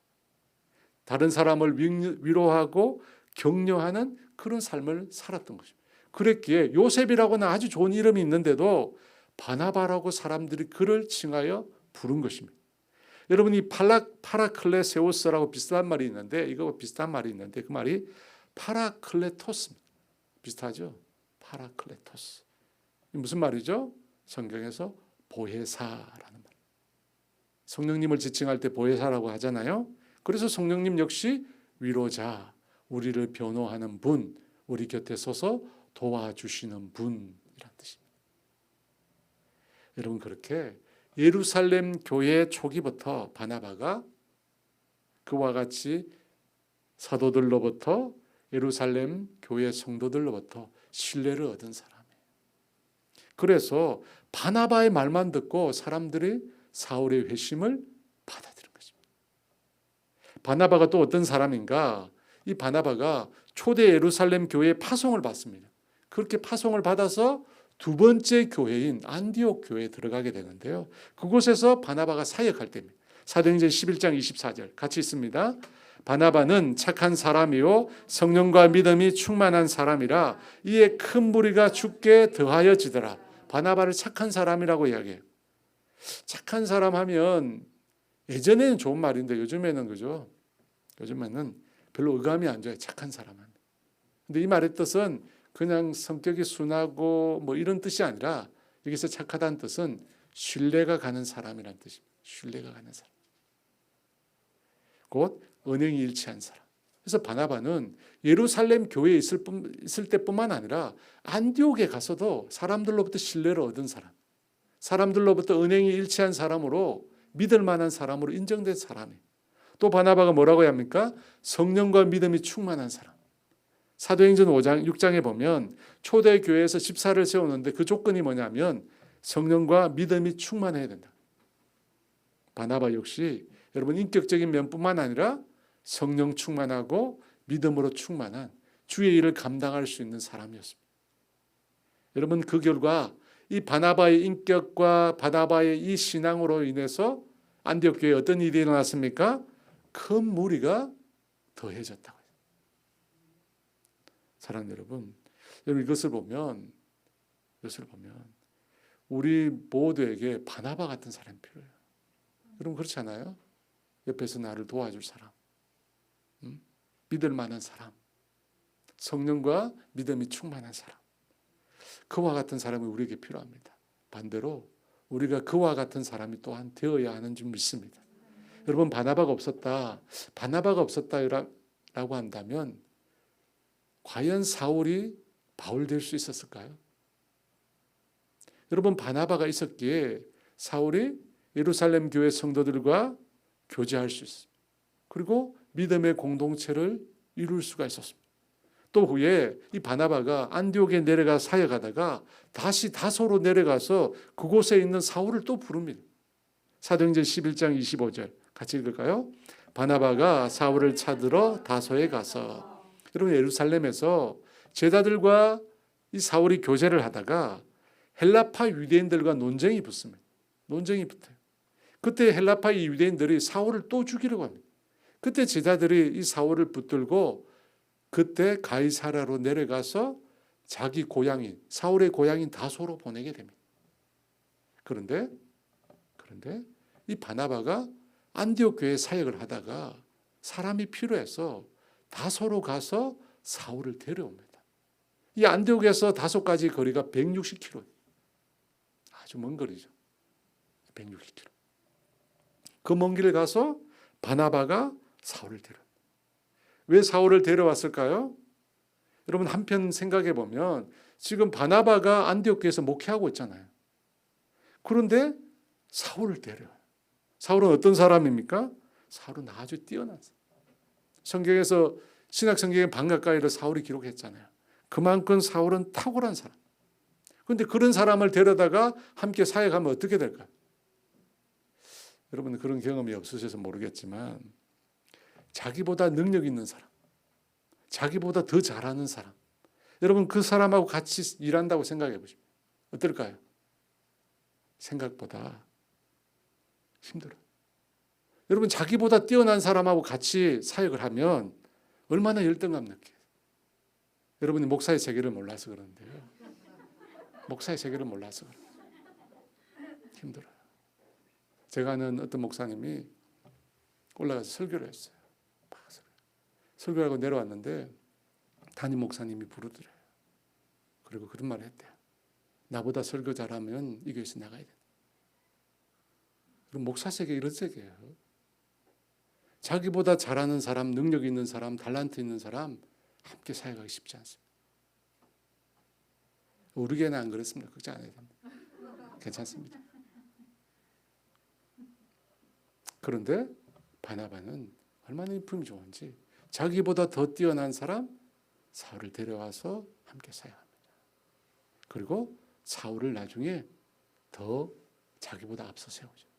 A: 다른 사람을 위로하고 격려하는 그런 삶을 살았던 것입니다. 그랬기에 요셉이라고는 아주 좋은 이름이 있는데도 바나바라고 사람들이 그를 칭하여 부른 것입니다. 여러분, 이 파라클레세우스라고 비슷한 말이 있는데, 이거 비슷한 말이 있는데 그 말이 파라클레토스입니다. 비슷하죠? 파라클레토스. 무슨 말이죠? 성경에서 보혜사라는 말. 성령님을 지칭할 때 보혜사라고 하잖아요. 그래서 성령님 역시 위로자, 우리를 변호하는 분, 우리 곁에 서서 도와주시는 분이란 뜻입니다. 여러분, 그렇게 예루살렘 교회 초기부터 바나바가 그와 같이 사도들로부터 예루살렘 교회 성도들로부터 신뢰를 얻은 사람이에요. 그래서 바나바의 말만 듣고 사람들이 사울의 회심을 받아들인 것입니다. 바나바가 또 어떤 사람인가? 이 바나바가 초대 예루살렘 교회에 파송을 받습니다. 그렇게 파송을 받아서 두 번째 교회인 안디옥 교회에 들어가게 되는데요. 그곳에서 바나바가 사역할 때입니다. 사도행전 11장 24절 같이 있습니다. 바나바는 착한 사람이요 성령과 믿음이 충만한 사람이라 이에 큰 무리가 죽게 더하여지더라. 바나바를 착한 사람이라고 이야기해요. 착한 사람 하면 예전에는 좋은 말인데 요즘에는 그죠? 요즘에는 별로 의감이 안 좋아요. 착한 사람 하면. 근데 이 말의 뜻은 그냥 성격이 순하고 뭐 이런 뜻이 아니라 여기서 착하다는 뜻은 신뢰가 가는 사람이라는 뜻입니다. 신뢰가 가는 사람. 곧 언행이 일치한 사람. 그래서 바나바는 예루살렘 교회에 있을 때뿐만 아니라 안디옥에 가서도 사람들로부터 신뢰를 얻은 사람, 사람들로부터 언행이 일치한 사람으로 믿을 만한 사람으로 인정된 사람이에요. 또 바나바가 뭐라고 합니까? 성령과 믿음이 충만한 사람. 사도행전 5장 6장에 보면 초대교회에서 집사를 세우는데 그 조건이 뭐냐면 성령과 믿음이 충만해야 된다. 바나바 역시 여러분 인격적인 면뿐만 아니라 성령 충만하고 믿음으로 충만한 주의 일을 감당할 수 있는 사람이었습니다. 여러분 그 결과 이 바나바의 인격과 바나바의 이 신앙으로 인해서 안디옥 교회에 어떤 일이 일어났습니까? 큰 무리가 더해졌다고 해요. 사랑하는 여러분, 이것을 보면 우리 모두에게 바나바 같은 사람이 필요해요. 여러분 그렇지 않아요? 옆에서 나를 도와줄 사람, 믿을 만한 사람, 성령과 믿음이 충만한 사람, 그와 같은 사람이 우리에게 필요합니다. 반대로 우리가 그와 같은 사람이 또한 되어야 하는 줄 믿습니다. 여러분 바나바가 없었다라고 한다면 과연 사울이 바울 될 수 있었을까요? 여러분 바나바가 있었기에 사울이 예루살렘 교회 성도들과 교제할 수 있습니다. 그리고 믿음의 공동체를 이룰 수가 있었습니다. 또 후에 이 바나바가 안디옥에 내려가 사역하다가 다시 다소로 내려가서 그곳에 있는 사울을 또 부릅니다. 사도행전 11장 25절 같이 읽을까요? 바나바가 사울을 찾으러 다소에 가서. 여러분 예루살렘에서 제자들과 이 사울이 교제를 하다가 헬라파 유대인들과 논쟁이 붙습니다. 논쟁이 붙어요. 그때 헬라파 유대인들이 사울을 또 죽이려고 합니다. 그때 제자들이 이 사울을 붙들고 그때 가이사랴로 내려가서 자기 고향인 사울의 고향인 다소로 보내게 됩니다. 그런데 이 바나바가 안디옥 교회 사역을 하다가 사람이 필요해서 다소로 가서 사울을 데려옵니다. 이 안디옥에서 다소까지 거리가 160km. 아주 먼 거리죠. 160km. 그 먼 길을 가서 바나바가 사울을 데려옵니다. 왜 사울을 데려왔을까요? 여러분 한편 생각해 보면 지금 바나바가 안디옥 교회에서 목회하고 있잖아요. 그런데 사울을 데려와요. 사울은 어떤 사람입니까? 사울은 아주 뛰어난 사람. 성경에서 신약 성경의 반 가까이를 사울이 기록했잖아요. 그만큼 사울은 탁월한 사람. 그런데 그런 사람을 데려다가 함께 사역하면 어떻게 될까요? 여러분 그런 경험이 없으셔서 모르겠지만 자기보다 능력 있는 사람, 자기보다 더 잘하는 사람, 여러분 그 사람하고 같이 일한다고 생각해 보십시오. 어떨까요? 생각보다 힘들어요. 여러분 자기보다 뛰어난 사람하고 같이 사역을 하면 얼마나 열등감 느껴요. 여러분이 목사의 세계를 몰라서 그런데요. 목사의 세계를 몰라서 그래요. 힘들어요. 제가 아는 어떤 목사님이 올라가서 설교를 했어요. 설교를 하고 내려왔는데 담임 목사님이 부르더래요. 그리고 그런 말을 했대요. 나보다 설교 잘하면 이 교회에서 나가야 된다. 그럼 목사 세계 이런 세계예요. 자기보다 잘하는 사람, 능력 있는 사람, 달란트 있는 사람 함께 사역하기 쉽지 않습니다. 우리 교회는 안 그렇습니다. 걱정 안 해도 됩니다. 괜찮습니다. 그런데 바나바는 얼마나 인품이 좋은지 자기보다 더 뛰어난 사람 사울을 데려와서 함께 사역합니다. 그리고 사울을 나중에 더 자기보다 앞서 세우죠.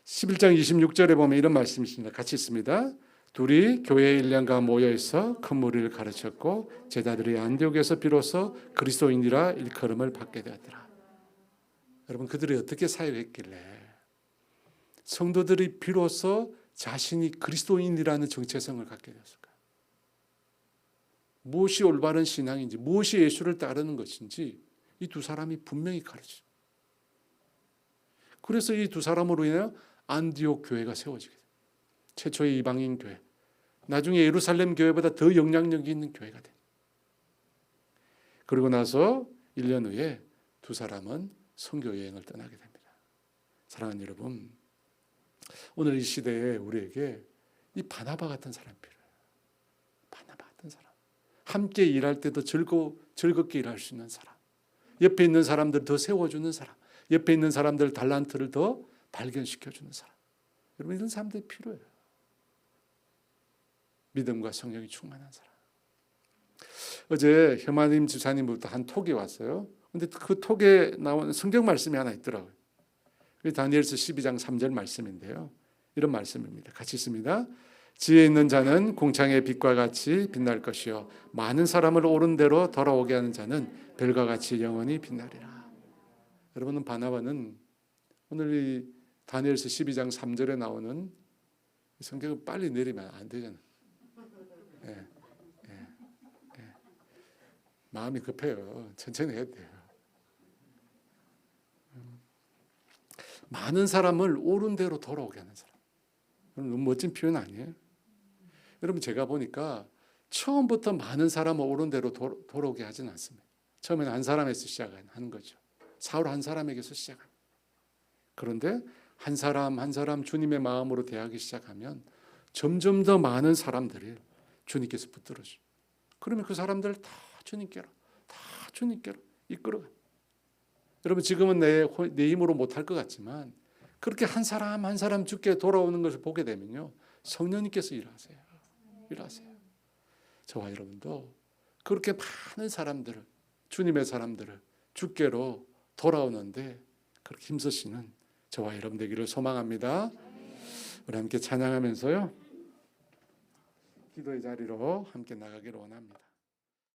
A: 11장 26절에 보면 이런 말씀이 있습니다. 같이 있습니다. 둘이 교회 일령과 모여있어 큰 무리를 가르쳤고 제자들이 안디옥에서 비로소 그리스도인이라 일컬음을 받게 되었더라. 여러분 그들이 어떻게 사역했길래 성도들이 비로소 자신이 그리스도인이라는 정체성을 갖게 되었을까요? 무엇이 올바른 신앙인지, 무엇이 예수를 따르는 것인지 이 두 사람이 분명히 가르치죠. 그래서 이 두 사람으로 인해 안디옥 교회가 세워지게 돼요. 최초의 이방인 교회, 나중에 예루살렘 교회보다 더 영향력이 있는 교회가 돼요. 그리고 나서 1년 후에 두 사람은 선교 여행을 떠나게 됩니다. 사랑하는 여러분, 오늘 이 시대에 우리에게 이 바나바 같은 사람이 필요해요. 바나바 같은 사람. 함께 일할 때도 즐겁게 일할 수 있는 사람. 옆에 있는 사람들 더 세워주는 사람. 옆에 있는 사람들 달란트를 더 발견시켜주는 사람. 여러분 이런 사람들이 필요해요. 믿음과 성령이 충만한 사람. 어제 혐아님 집사님부터 한 톡이 왔어요. 근데 그 톡에 나오는 성경 말씀이 하나 있더라고요. 다니엘서 12장 3절 말씀인데요. 이런 말씀입니다. 같이 있습니다. 지혜 있는 자는 공창의 빛과 같이 빛날 것이요 많은 사람을 옳은 대로 돌아오게 하는 자는 별과 같이 영원히 빛나리라. 여러분은 바나바는 오늘 이 다니엘서 12장 3절에 나오는 성경을 빨리 내리면 안 되잖아요. 예. 마음이 급해요. 천천히 해야 돼요. 많은 사람을 옳은 대로 돌아오게 하는 사람. 너무 멋진 표현 아니에요? 여러분 제가 보니까 처음부터 많은 사람을 옳은 대로 돌아오게 하지는 않습니다. 처음에는 한 사람에서 시작하는 거죠. 사울 한 사람에게서 시작합니다. 그런데 한 사람 한 사람 주님의 마음으로 대하기 시작하면 점점 더 많은 사람들이 주님께서 붙들어줘요. 그러면 그 사람들을 다 주님께로 이끌어가요. 여러분 지금은 내 힘으로 못할 것 같지만 그렇게 한 사람 한 사람 주께 돌아오는 것을 보게 되면요 성령님께서 일하세요. 저와 여러분도 그렇게 많은 사람들을 주님의 사람들을 주께로 돌아오는데 그렇게 힘쓰시는 저와 여러분 되기를 소망합니다. 우리 함께 찬양하면서요 기도의 자리로 함께 나가기를 원합니다.